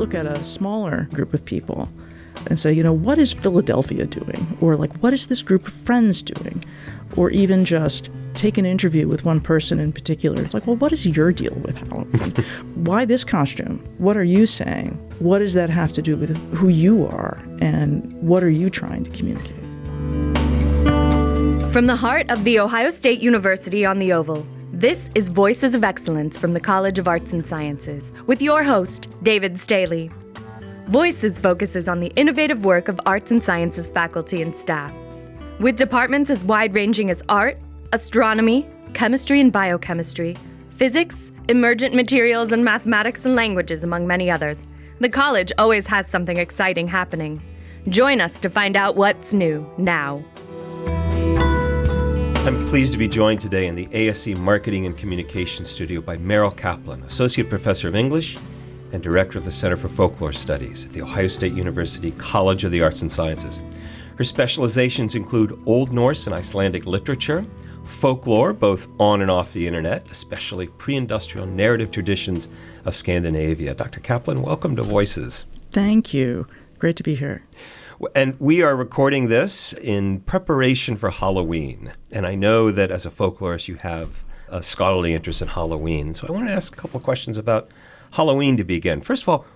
look at a smaller group of people and say, what is Philadelphia doing? Or what is this group of friends doing? Or even just take an interview with one person in particular. It's well, what is your deal with Halloween? Why this costume? What are you saying? What does that have to do with who you are? And what are you trying to communicate? From the heart of The Ohio State University on the Oval, this is Voices of Excellence from the College of Arts and Sciences, with your host, David Staley. Voices focuses on the innovative work of arts and sciences faculty and staff. With departments as wide-ranging as art, astronomy, chemistry and biochemistry, physics, emergent materials, and mathematics and languages, among many others, the college always has something exciting happening. Join us to find out what's new now. I'm pleased to be joined today in the ASC Marketing and Communications Studio by Merrill Kaplan, Associate Professor of English and Director of the Center for Folklore Studies at The Ohio State University College of the Arts and Sciences. Her specializations include Old Norse and Icelandic literature, folklore, both on and off the internet, especially pre-industrial narrative traditions of Scandinavia. Dr. Kaplan, welcome to Voices. Thank you. Great to be here. And we are recording this in preparation for Halloween. And I know that as a folklorist, you have a scholarly interest in Halloween. So I want to ask a couple of questions about Halloween to begin. First of all,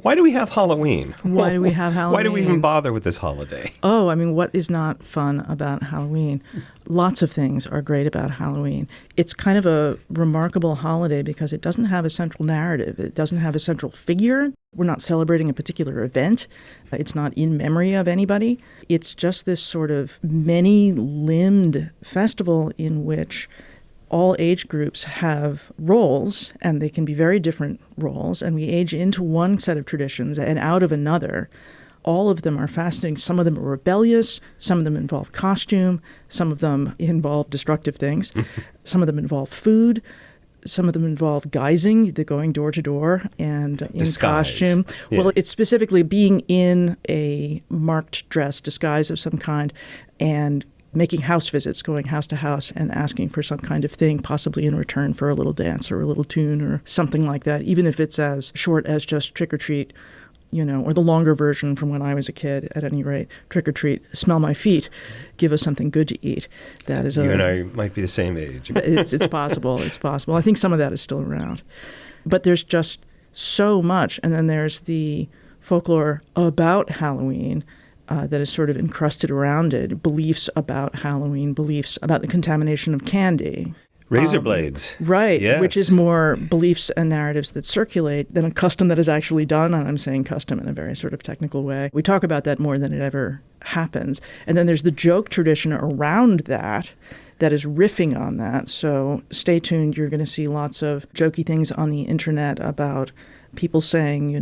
why do we have Halloween? Why do we have Halloween? Why do we even bother with this holiday? Oh, what is not fun about Halloween? Lots of things are great about Halloween. It's kind of a remarkable holiday because it doesn't have a central narrative. It doesn't have a central figure. We're not celebrating a particular event. It's not in memory of anybody. It's just this sort of many-limbed festival in which all age groups have roles, and they can be very different roles, and we age into one set of traditions and out of another. All of them are fascinating. Some of them are rebellious. Some of them involve costume. Some of them involve destructive things. Some of them involve food. Some of them involve guising, the going door to door and in Disguise. Costume. Yeah. Well, it's specifically being in a marked dress, disguise of some kind, and making house visits, going house to house and asking for some kind of thing, possibly in return for a little dance or a little tune or something like that, even if it's as short as just trick or treat, or the longer version from when I was a kid, at any rate, trick or treat, smell my feet, give us something good to eat. That is You and I might be the same age. It's possible. It's possible. I think some of that is still around. But there's just so much. And then there's the folklore about Halloween, that is sort of encrusted around it, beliefs about Halloween, beliefs about the contamination of candy. Razor blades. Right, Yes. Which is more beliefs and narratives that circulate than a custom that is actually done, and I'm saying custom in a very sort of technical way. We talk about that more than it ever happens. And then there's the joke tradition around that is riffing on that. So stay tuned. You're going to see lots of jokey things on the internet about people saying,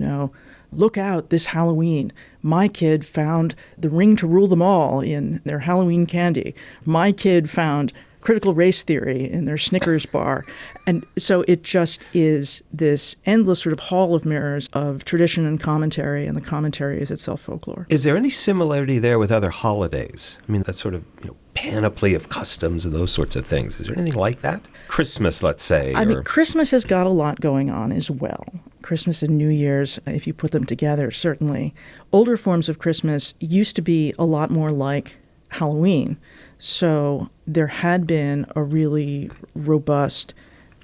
look out, this Halloween, my kid found the ring to rule them all in their Halloween candy. My kid found critical race theory in their Snickers bar. And so it just is this endless sort of hall of mirrors of tradition and commentary, and the commentary is itself folklore. Is there any similarity there with other holidays? That sort of panoply of customs and those sorts of things. Is there anything like that? Christmas, let's say. Christmas has got a lot going on as well. Christmas and New Year's, if you put them together, certainly. Older forms of Christmas used to be a lot more like Halloween. So there had been a really robust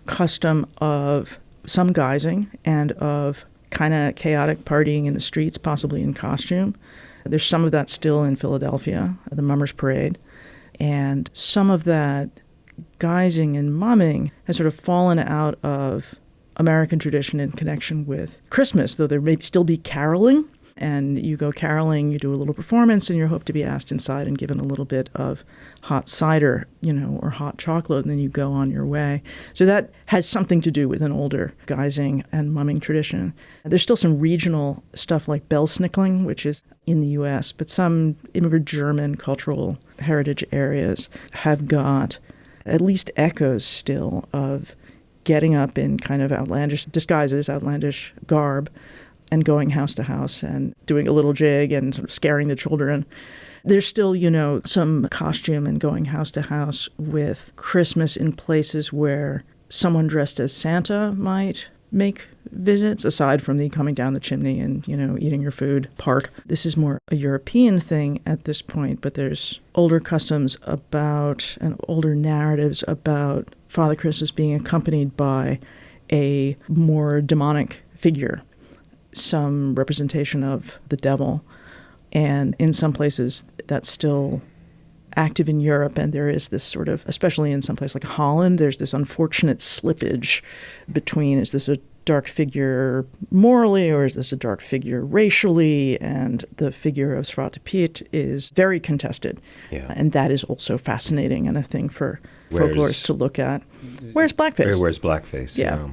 custom of some guising and of kind of chaotic partying in the streets, possibly in costume. There's some of that still in Philadelphia, the Mummers Parade. And some of that guising and mumming has sort of fallen out of American tradition in connection with Christmas, though there may still be caroling. And you go caroling, you do a little performance, and you hope to be asked inside and given a little bit of hot cider, or hot chocolate, and then you go on your way. So that has something to do with an older guising and mumming tradition. There's still some regional stuff like bell snickling, which is in the U.S., but some immigrant German cultural heritage areas have got at least echoes still of getting up in kind of outlandish disguises, outlandish garb, and going house to house and doing a little jig and sort of scaring the children. There's still, some costume and going house to house with Christmas in places where someone dressed as Santa might make visits, aside from the coming down the chimney and, eating your food part. This is more a European thing at this point, but there's older customs about and older narratives about Father Christmas being accompanied by a more demonic figure, some representation of the devil. And in some places, that's still active in Europe, and there is this sort of, especially in some place like Holland, there's this unfortunate slippage between, is this a dark figure morally, or is this a dark figure racially? And the figure of Zwarte Piet is very contested. Yeah. And that is also fascinating and a thing for folklorists to look at. Where's blackface? Where's blackface? Yeah.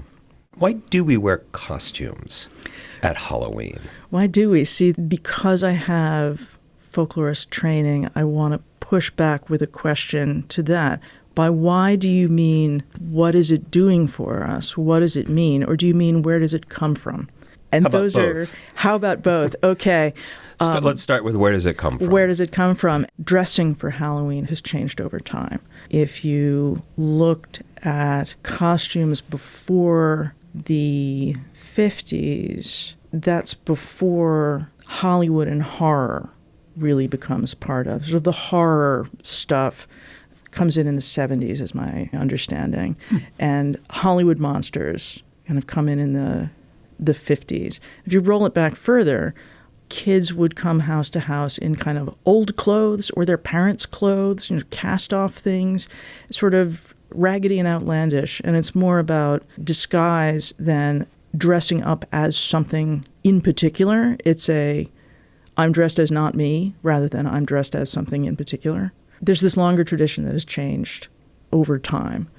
Why do we wear costumes at Halloween? Why do we? See, because I have folklorist training, I want to push back with a question to that. By why do you mean, what is it doing for us? What does it mean? Or do you mean, where does it come from? And how about both? Okay. Let's start with, where does it come from? Where does it come from? Dressing for Halloween has changed over time. If you looked at costumes before the 50s, that's before Hollywood and horror really becomes part of. Sort of the horror stuff comes in the 70s, is my understanding. And Hollywood monsters kind of come in the 50s. If you roll it back further, kids would come house to house in kind of old clothes or their parents' clothes, cast-off things, sort of raggedy and outlandish. And it's more about disguise than dressing up as something in particular. It's I'm dressed as not me, rather than I'm dressed as something in particular. There's this longer tradition that has changed over time,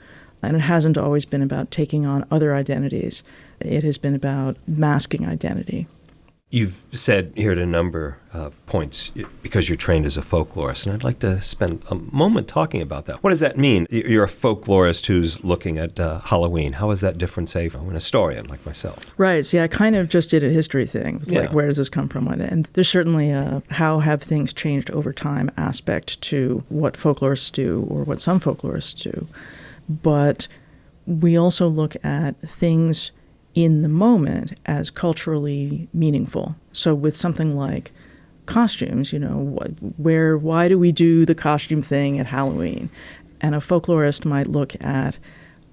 and it hasn't always been about taking on other identities. It has been about masking identity. You've said here at a number of points, because you're trained as a folklorist, and I'd like to spend a moment talking about that. What does that mean? You're a folklorist who's looking at Halloween. How is that different, say, from an historian like myself? Right. See, I kind of just did a history thing. It's like, where does this come from? And there's certainly a how have things changed over time aspect to what folklorists do, or what some folklorists do. But we also look at things in the moment as culturally meaningful. So with something like costumes, why do we do the costume thing at Halloween? And a folklorist might look at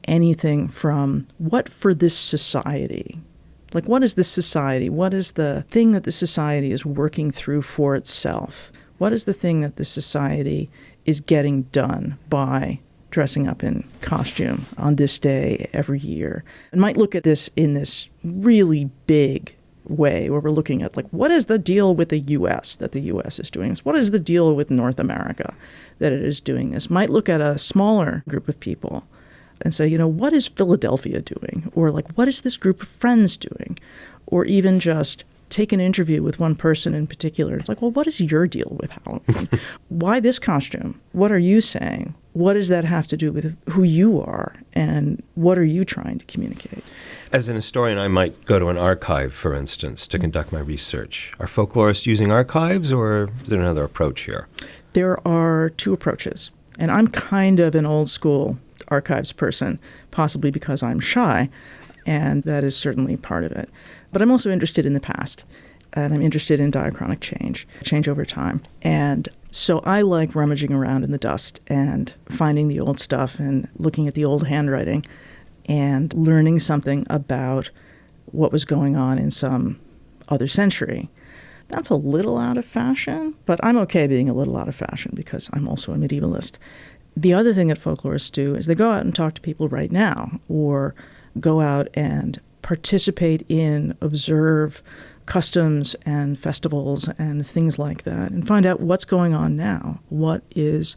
anything from what for this society? Like, what is this society? What is the thing that the society is working through for itself? What is the thing that the society is getting done by dressing up in costume on this day every year? And might look at this in this really big way, where we're looking at, like, what is the deal with the U.S. that the U.S. is doing this? What is the deal with North America that it is doing this? Might look at a smaller group of people and say, what is Philadelphia doing? Or, like, what is this group of friends doing? Or even just take an interview with one person in particular. It's like, well, what is your deal with Halloween? Why this costume? What are you saying? What does that have to do with who you are? And what are you trying to communicate? As an historian, I might go to an archive, for instance, to conduct my research. Are folklorists using archives, or is there another approach here? There are two approaches. And I'm kind of an old school archives person, possibly because I'm shy, and that is certainly part of it. But I'm also interested in the past, and I'm interested in diachronic change over time. And so I like rummaging around in the dust and finding the old stuff and looking at the old handwriting and learning something about what was going on in some other century. That's a little out of fashion, but I'm okay being a little out of fashion because I'm also a medievalist. The other thing that folklorists do is they go out and talk to people right now, or go out and participate in, observe customs and festivals and things like that, and find out what's going on now. What is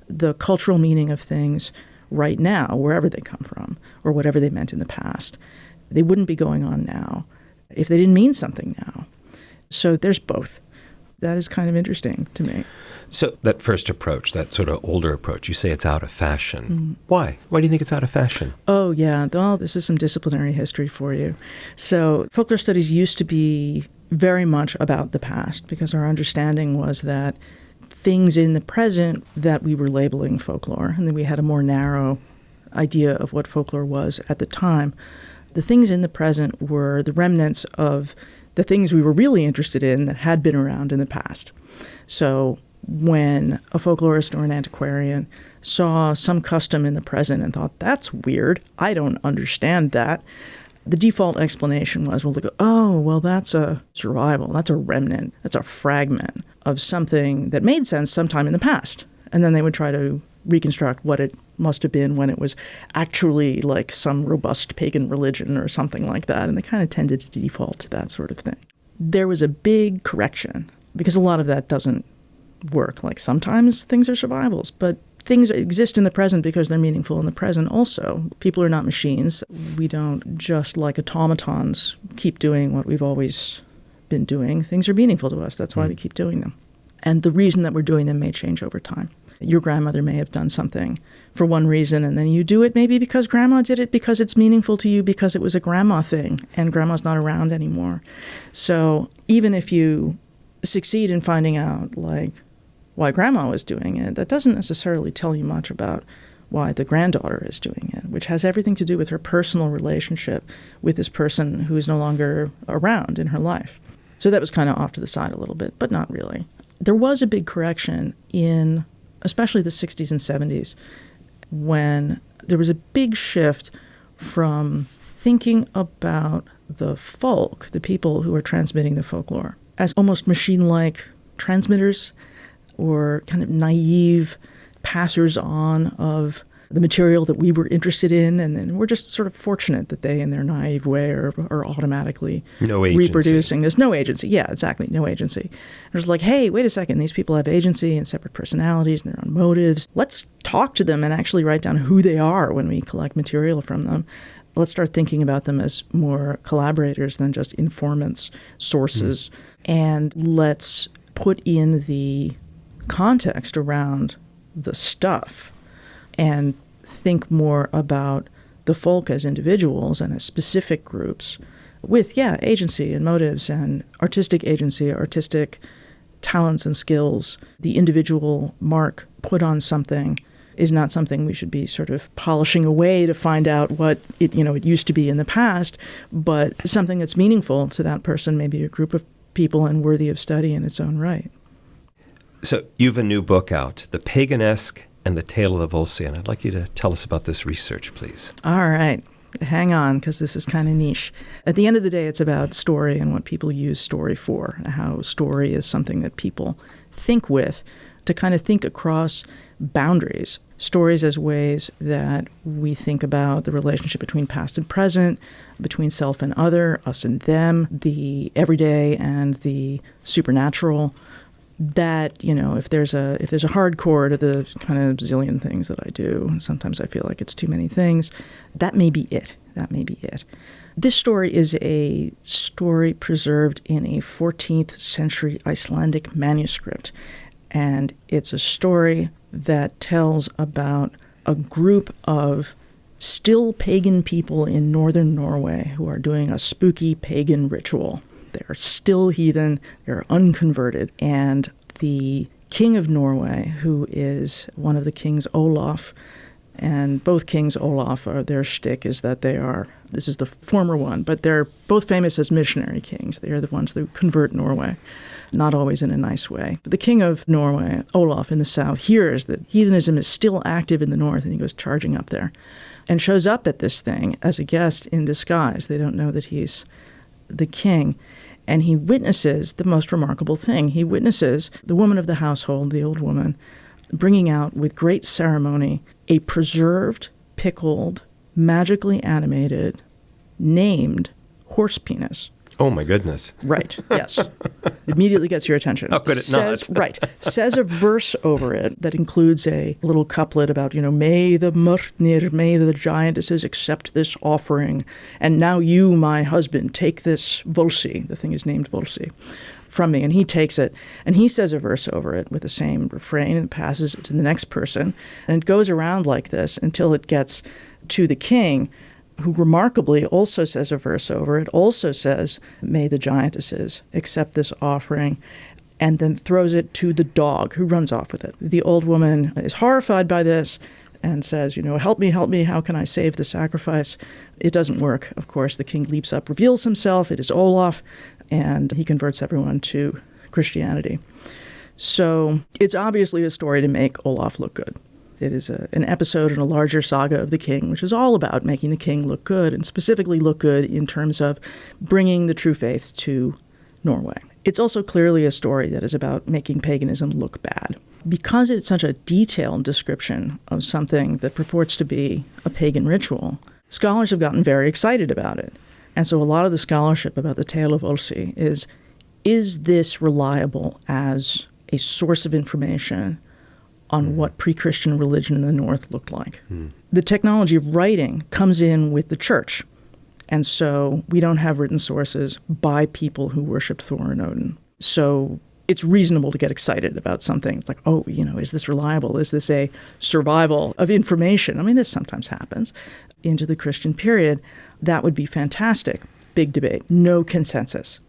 the cultural meaning of things right now, wherever they come from, or whatever they meant in the past. They wouldn't be going on now if they didn't mean something now. So there's both. That is kind of interesting to me. So that first approach, that sort of older approach, you say it's out of fashion. Mm. Why? Why do you think it's out of fashion? Oh, yeah. Well, this is some disciplinary history for you. So folklore studies used to be very much about the past, because our understanding was that things in the present that we were labeling folklore, and then we had a more narrow idea of what folklore was at the time, The things in the present were the remnants of the things we were really interested in that had been around in the past. So when a folklorist or an antiquarian saw some custom in the present and thought, that's weird, I don't understand that, the default explanation was, well, they go, oh, well, that's a survival, that's a remnant, that's a fragment of something that made sense sometime in the past. And then they would try to reconstruct what it must have been when it was actually like some robust pagan religion or something like that. And they kind of tended to default to that sort of thing. There was a big correction because a lot of that doesn't work. Like sometimes things are survivals, but things exist in the present because they're meaningful in the present also. People are not machines. We don't just like automatons keep doing what we've always been doing. Things are meaningful to us. That's why we keep doing them. And the reason that we're doing them may change over time. Your grandmother may have done something for one reason, and then you do it maybe because grandma did it because it's meaningful to you because it was a grandma thing, and grandma's not around anymore. So even if you succeed in finding out, like, why grandma was doing it, that doesn't necessarily tell you much about why the granddaughter is doing it, which has everything to do with her personal relationship with this person who is no longer around in her life. So that was kind of off to the side a little bit, but not really. There was a big correction in especially the 60s and 70s, when there was a big shift from thinking about the folk, the people who are transmitting the folklore, as almost machine-like transmitters or kind of naive passers-on of the material that we were interested in, and then we're just sort of fortunate that they, in their naive way, are automatically reproducing this. No agency. Yeah, exactly. No agency. There's like, hey, wait a second. These people have agency and separate personalities and their own motives. Let's talk to them and actually write down who they are when we collect material from them. Let's start thinking about them as more collaborators than just informants, sources, and let's put in the context around the stuff and think more about the folk as individuals and as specific groups with, agency and motives and artistic agency, artistic talents and skills. The individual mark put on something is not something we should be sort of polishing away to find out what it used to be in the past, but something that's meaningful to that person, maybe a group of people, and worthy of study in its own right. So you have a new book out, The Paganisque and the Tale of the Volsci, and I'd like you to tell us about this research, please. All right. Hang on, because this is kind of niche. At the end of the day, it's about story and what people use story for, and how story is something that people think with to kind of think across boundaries. Stories as ways that we think about the relationship between past and present, between self and other, us and them, the everyday and the supernatural. That, if there's a hardcore to the kind of zillion things that I do, and sometimes I feel like it's too many things, that may be it. That may be it. This story is a story preserved in a 14th century Icelandic manuscript. And it's a story that tells about a group of still pagan people in northern Norway who are doing a spooky pagan ritual. They're still heathen, they're unconverted. And the king of Norway, who is one of the kings Olaf, and both kings Olaf, their shtick is that this is the former one, but they're both famous as missionary kings. They are the ones that convert Norway, not always in a nice way. But the king of Norway, Olaf, in the south, hears that heathenism is still active in the north, and he goes charging up there and shows up at this thing as a guest in disguise. They don't know that he's the king. And he witnesses the most remarkable thing. He witnesses the woman of the household, the old woman, bringing out with great ceremony a preserved, pickled, magically animated, named horse penis. Oh, my goodness. Right, yes. Immediately gets your attention. How could it not? Right. Says a verse over it that includes a little couplet about, may the Mörnir, may the giantesses accept this offering. And now you, my husband, take this Volsci. The thing is named Volsci. From me. And he takes it, and he says a verse over it with the same refrain and passes it to the next person. And it goes around like this until it gets to the king, who remarkably also says a verse over it, also says, may the giantesses accept this offering, and then throws it to the dog, who runs off with it. The old woman is horrified by this, and says, help me, how can I save the sacrifice? It doesn't work, of course. The king leaps up, reveals himself, it is Olaf, and he converts everyone to Christianity. So it's obviously a story to make Olaf look good. It is an episode in a larger saga of the king, which is all about making the king look good, and specifically look good in terms of bringing the true faith to Norway. It's also clearly a story that is about making paganism look bad. Because it's such a detailed description of something that purports to be a pagan ritual, scholars have gotten very excited about it. And so a lot of the scholarship about the tale of Olsi is this reliable as a source of information on what pre-Christian religion in the North looked like? The technology of writing comes in with the church. And so we don't have written sources by people who worshiped Thor and Odin. So it's reasonable to get excited about something. It's like, is this reliable? Is this a survival of information? I mean, this sometimes happens. Into the Christian period, that would be fantastic. Big debate. No consensus.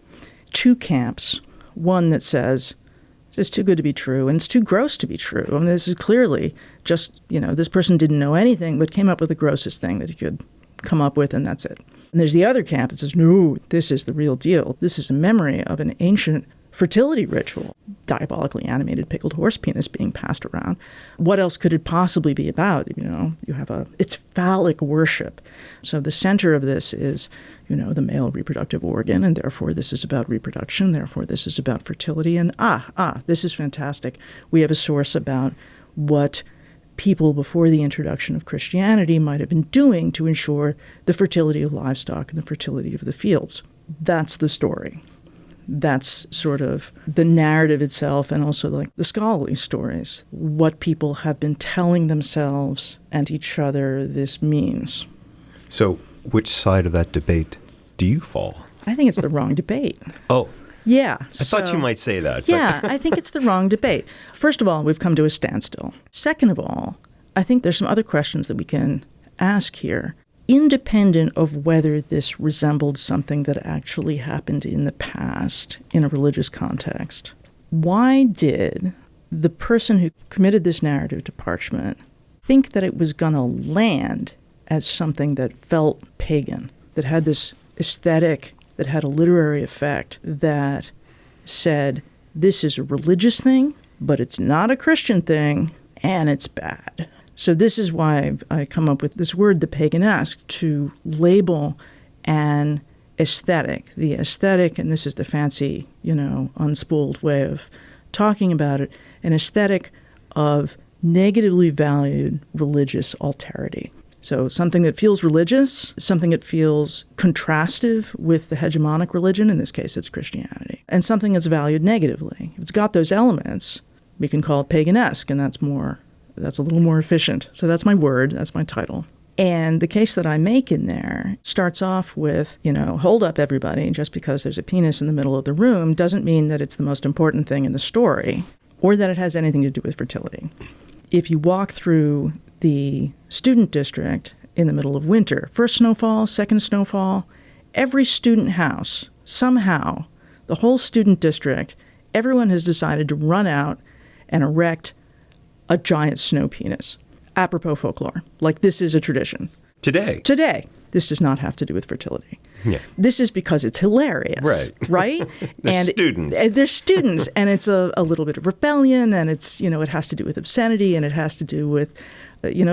Two camps. One that says, this is too good to be true, and it's too gross to be true. I mean, this is clearly just, this person didn't know anything, but came up with the grossest thing that he could come up with, and that's it. And there's the other camp that says, no, this is the real deal. This is a memory of an ancient fertility ritual, diabolically animated pickled horse penis being passed around. What else could it possibly be about? It's phallic worship. So the center of this is, the male reproductive organ, and therefore this is about reproduction, therefore this is about fertility, and this is fantastic. We have a source about what people before the introduction of Christianity might have been doing to ensure the fertility of livestock and the fertility of the fields. That's the story. That's sort of the narrative itself, and also like the scholarly stories, what people have been telling themselves and each other this means. So which side of that debate do you fall? I think it's the wrong debate. Oh. Yeah. I thought you might say that. Yeah, I think it's the wrong debate. First of all, we've come to a standstill. Second of all, I think there's some other questions that we can ask here. Independent of whether this resembled something that actually happened in the past in a religious context, why did the person who committed this narrative to parchment think that it was going to land as something that felt pagan, that had this aesthetic, that had a literary effect, that said, this is a religious thing, but it's not a Christian thing, and it's bad? So this is why I come up with this word, the paganisque, to label an aesthetic. The aesthetic, and this is the fancy, unspooled way of talking about it, an aesthetic of negatively valued religious alterity. So something that feels religious, something that feels contrastive with the hegemonic religion, in this case it's Christianity, and something that's valued negatively. If it's got those elements, we can call it paganisque, and that's a little more efficient. So that's my word, that's my title. And the case that I make in there starts off with, hold up everybody, just because there's a penis in the middle of the room doesn't mean that it's the most important thing in the story, or that it has anything to do with fertility. If you walk through the student district in the middle of winter, first snowfall, second snowfall, every student house, somehow, the whole student district, everyone has decided to run out and erect a giant snow penis. Apropos folklore. Like, this is a tradition. Today. This does not have to do with fertility. Yeah. This is because it's hilarious. Right? They're students. They're students, and it's a little bit of rebellion, and it's, it has to do with obscenity, and it has to do with,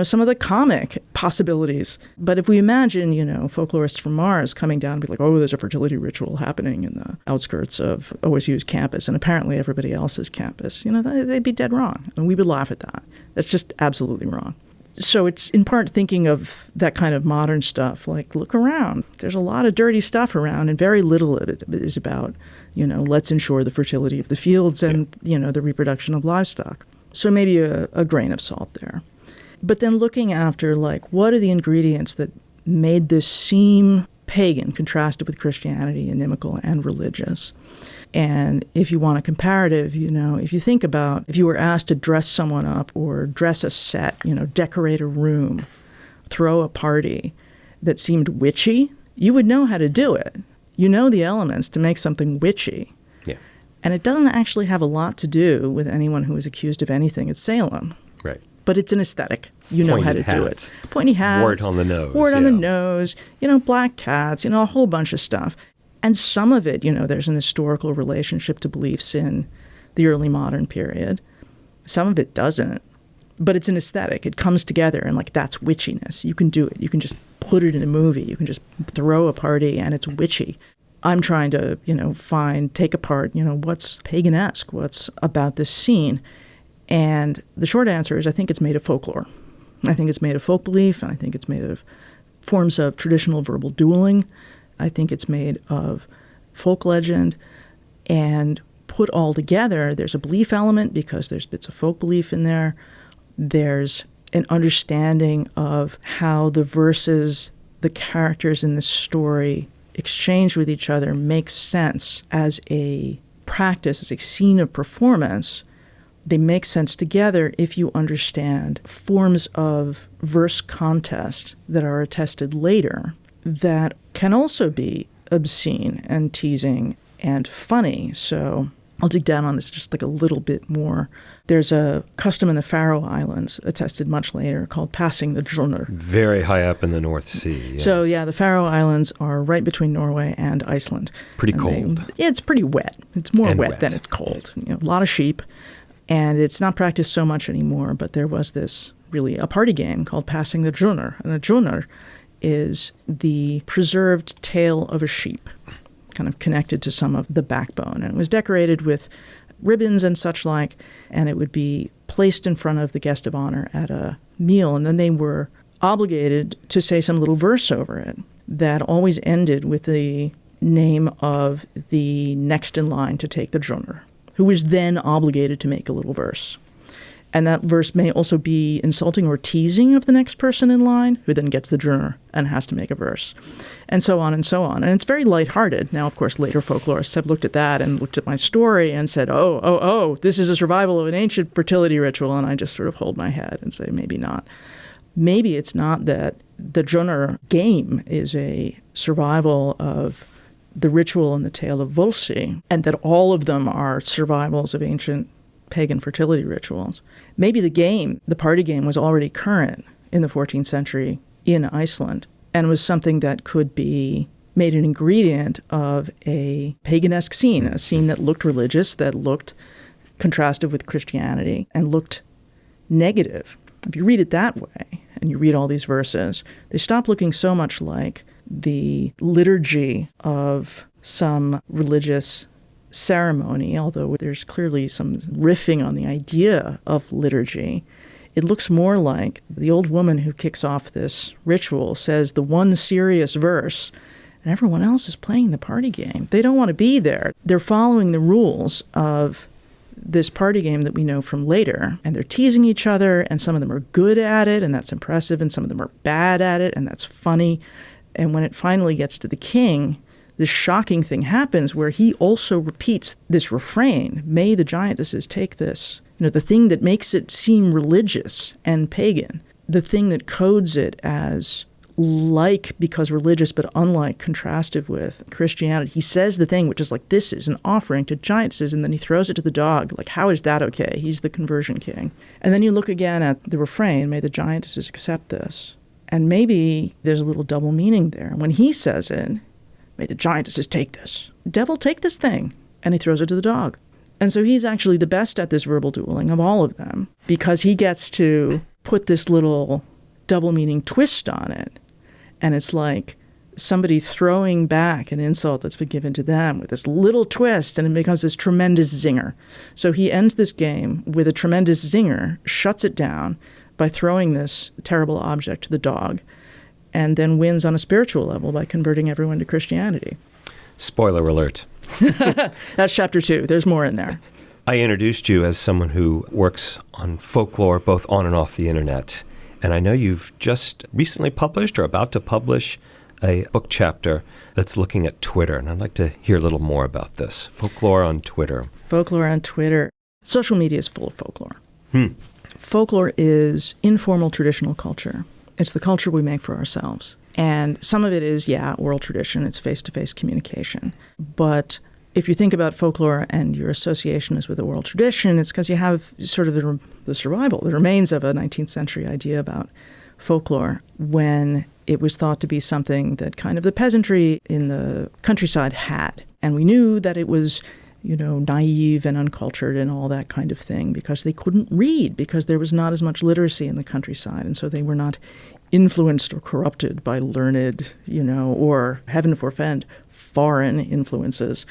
some of the comic possibilities. But if we imagine, folklorists from Mars coming down and be like, oh, there's a fertility ritual happening in the outskirts of OSU's campus, and apparently everybody else's campus, they'd be dead wrong. And we would laugh at that. That's just absolutely wrong. So it's in part thinking of that kind of modern stuff, like, look around. There's a lot of dirty stuff around, and very little of it is about, let's ensure the fertility of the fields and, the reproduction of livestock. So maybe a grain of salt there. But then looking after, like, what are the ingredients that made this seem pagan, contrasted with Christianity, inimical and religious? And if you want a comparative, if you think about, if you were asked to dress someone up or dress a set, decorate a room, throw a party that seemed witchy, you would know how to do it. You know the elements to make something witchy. Yeah. And it doesn't actually have a lot to do with anyone who is accused of anything at Salem. Right. But it's an aesthetic. you know how Pointed to do hat. it. Pointy hats. Wart on the nose. Wart on the yeah. nose, black cats, a whole bunch of stuff. And some of it, there's an historical relationship to beliefs in the early modern period. Some of it doesn't. But it's an aesthetic. It comes together, and that's witchiness. You can do it. You can just put it in a movie. You can just throw a party, and it's witchy. I'm trying to, take apart, what's pagan-esque, what's about this scene. And the short answer is I think it's made of folklore. I think it's made of folk belief, and I think it's made of forms of traditional verbal dueling. I think it's made of folk legend. And put all together, there's a belief element because there's bits of folk belief in there. There's an understanding of how the verses, the characters in this story exchange with each other makes sense as a practice, as a scene of performance. They make sense together if you understand forms of verse contest that are attested later that can also be obscene and teasing and funny. So I'll dig down on this just a little bit more. There's a custom in the Faroe Islands, attested much later, called passing the drunner. Very high up in the North Sea. Yes. So, the Faroe Islands are right between Norway and Iceland. Pretty cold. It's pretty wet. It's more And wet than it's cold. A lot of sheep. And it's not practiced so much anymore, but there was this really a party game called passing the drunner. And a drunner is the preserved tail of a sheep, kind of connected to some of the backbone. And it was decorated with ribbons and such like, and it would be placed in front of the guest of honor at a meal. And then they were obligated to say some little verse over it that always ended with the name of the next in line to take the drunner, who was then obligated to make a little verse. And that verse may also be insulting or teasing of the next person in line, who then gets the drunner and has to make a verse, and so on and so on. And it's very lighthearted. Now, of course, later folklorists have looked at that and looked at my story and said, oh, this is a survival of an ancient fertility ritual. And I just sort of hold my head and say, maybe not. Maybe it's not that the drunner game is a survival of the ritual and the tale of Volsi, and that all of them are survivals of ancient pagan fertility rituals. Maybe the game, the party game, was already current in the 14th century in Iceland and was something that could be made an ingredient of a pagan-esque scene, a scene that looked religious, that looked contrasted with Christianity, and looked negative. If you read it that way, and you read all these verses, they stop looking so much like the liturgy of some religious ceremony, although there's clearly some riffing on the idea of liturgy. It looks more like the old woman who kicks off this ritual says the one serious verse, and everyone else is playing the party game. They don't want to be there. They're following the rules of this party game that we know from later, and they're teasing each other, and some of them are good at it, and that's impressive, and some of them are bad at it, and that's funny. And when it finally gets to the king, this shocking thing happens where he also repeats this refrain, "May the giantesses take this." The thing that makes it seem religious and pagan, the thing that codes it as like because religious but unlike, contrastive with Christianity. He says the thing which is like, this is an offering to giantesses, and then he throws it to the dog. Like, how is that okay? He's the conversion king. And then you look again at the refrain, "May the giantesses accept this." And maybe there's a little double meaning there. When he says it, "May the giantesses take this." Devil, take this thing. And he throws it to the dog. And so he's actually the best at this verbal dueling of all of them, because he gets to put this little double meaning twist on it. And it's like somebody throwing back an insult that's been given to them with this little twist, and it becomes this tremendous zinger. So he ends this game with a tremendous zinger, shuts it down by throwing this terrible object to the dog, and then wins on a spiritual level by converting everyone to Christianity. Spoiler alert. That's chapter 2. There's more in there. I introduced you as someone who works on folklore both on and off the internet. And I know you've just recently published or about to publish a book chapter that's looking at Twitter. And I'd like to hear a little more about this. Folklore on Twitter. Folklore on Twitter. Social media is full of folklore. Folklore is informal traditional culture. It's the culture we make for ourselves. And some of it is, oral tradition. It's face-to-face communication. But if you think about folklore and your association is with the oral tradition, it's because you have sort of the survival, the remains of a 19th century idea about folklore when it was thought to be something that kind of the peasantry in the countryside had. And we knew that it was, naive and uncultured and all that kind of thing because they couldn't read, because there was not as much literacy in the countryside. And so they were not influenced or corrupted by learned, or, heaven forfend, foreign influences.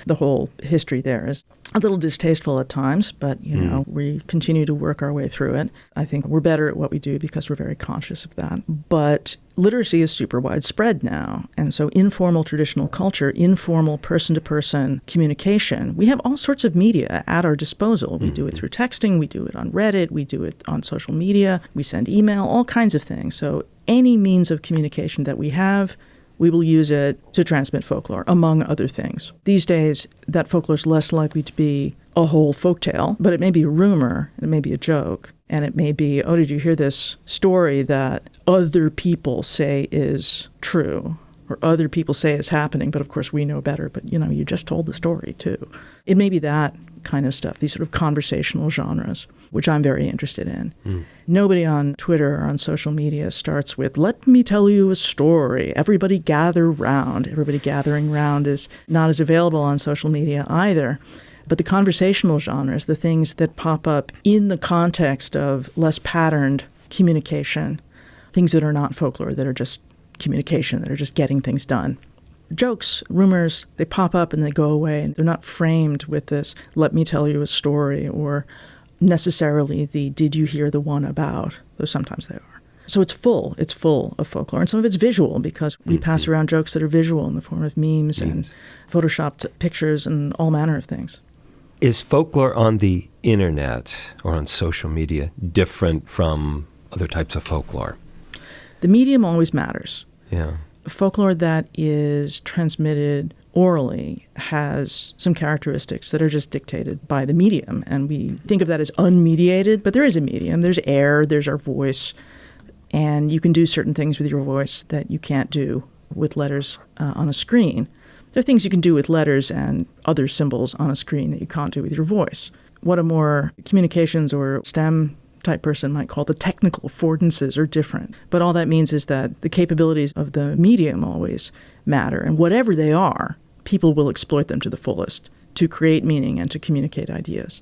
The whole history there is a little distasteful at times, but, we continue to work our way through it. I think we're better at what we do because we're very conscious of that. But literacy is super widespread now. And so informal traditional culture, informal person-to-person communication, we have all sorts of media at our disposal. We do it through texting, we do it on Reddit, we do it on social media, we send email, all kinds of things. So any means of communication that we have, we will use it to transmit folklore, among other things. These days, that folklore is less likely to be a whole folktale, but it may be a rumor, it may be a joke, and it may be, oh, did you hear this story that other people say is true, or other people say is happening, but of course we know better, but you just told the story too. It may be that kind of stuff, these sort of conversational genres, which I'm very interested in. Nobody on Twitter or on social media starts with, let me tell you a story, everybody gather round. Everybody gathering round is not as available on social media either. But the conversational genres, the things that pop up in the context of less patterned communication, things that are not folklore, that are just communication, that are just getting things done. Jokes, rumors, they pop up and they go away. They're not framed with this, let me tell you a story, or necessarily the did you hear the one about, though sometimes they are. So it's full of folklore. And some of it's visual because we pass around jokes that are visual in the form of memes and photoshopped pictures and all manner of things. Is folklore on the internet or on social media different from other types of folklore? The medium always matters. Yeah. Folklore that is transmitted orally has some characteristics that are just dictated by the medium. And we think of that as unmediated, but there is a medium. There's air, there's our voice, and you can do certain things with your voice that you can't do with letters on a screen. There are things you can do with letters and other symbols on a screen that you can't do with your voice. What a more communications or STEM type person might call the technical affordances are different. But all that means is that the capabilities of the medium always matter. And whatever they are, people will exploit them to the fullest to create meaning and to communicate ideas.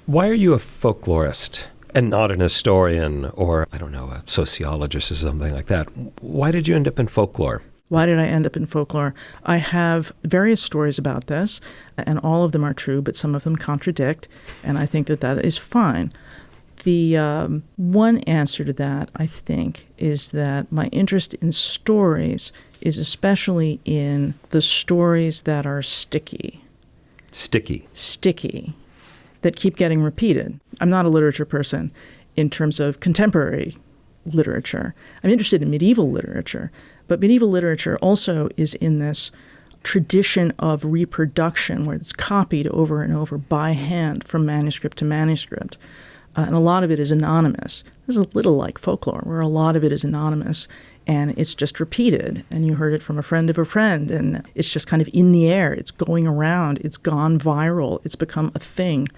Why are you a folklorist and not an historian or, a sociologist or something like that? Why did you end up in folklore? Why did I end up in folklore? I have various stories about this, and all of them are true, but some of them contradict, and I think that is fine. The one answer to that, I think, is that my interest in stories is especially in the stories that are sticky. Sticky, that keep getting repeated. I'm not a literature person in terms of contemporary literature. I'm interested in medieval literature, but medieval literature also is in this tradition of reproduction where it's copied over and over by hand from manuscript to manuscript. And a lot of it is anonymous. This is a little like folklore, where a lot of it is anonymous, and it's just repeated. And you heard it from a friend of a friend, and it's just kind of in the air. It's going around. It's gone viral. It's become a thing.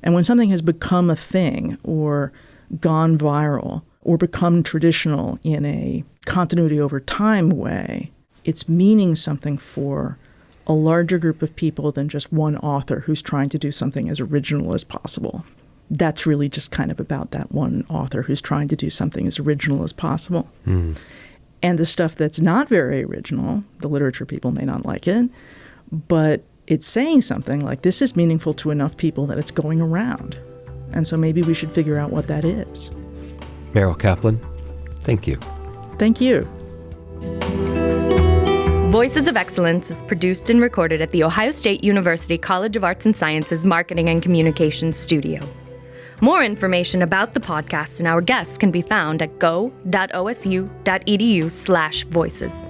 And when something has become a thing or gone viral or become traditional in a continuity over time way, it's meaning something for a larger group of people than just one author who's trying to do something as original as possible. That's really just kind of about that one author who's trying to do something as original as possible. And the stuff that's not very original, the literature people may not like it, but it's saying something like, this is meaningful to enough people that it's going around. And so maybe we should figure out what that is. Merrill Kaplan, thank you. Thank you. Voices of Excellence is produced and recorded at The Ohio State University College of Arts and Sciences Marketing and Communications Studio. More information about the podcast and our guests can be found at go.osu.edu/voices.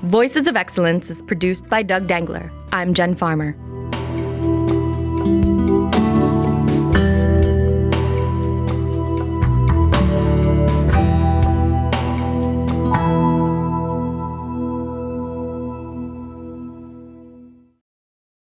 Voices of Excellence is produced by Doug Dangler. I'm Jen Farmer.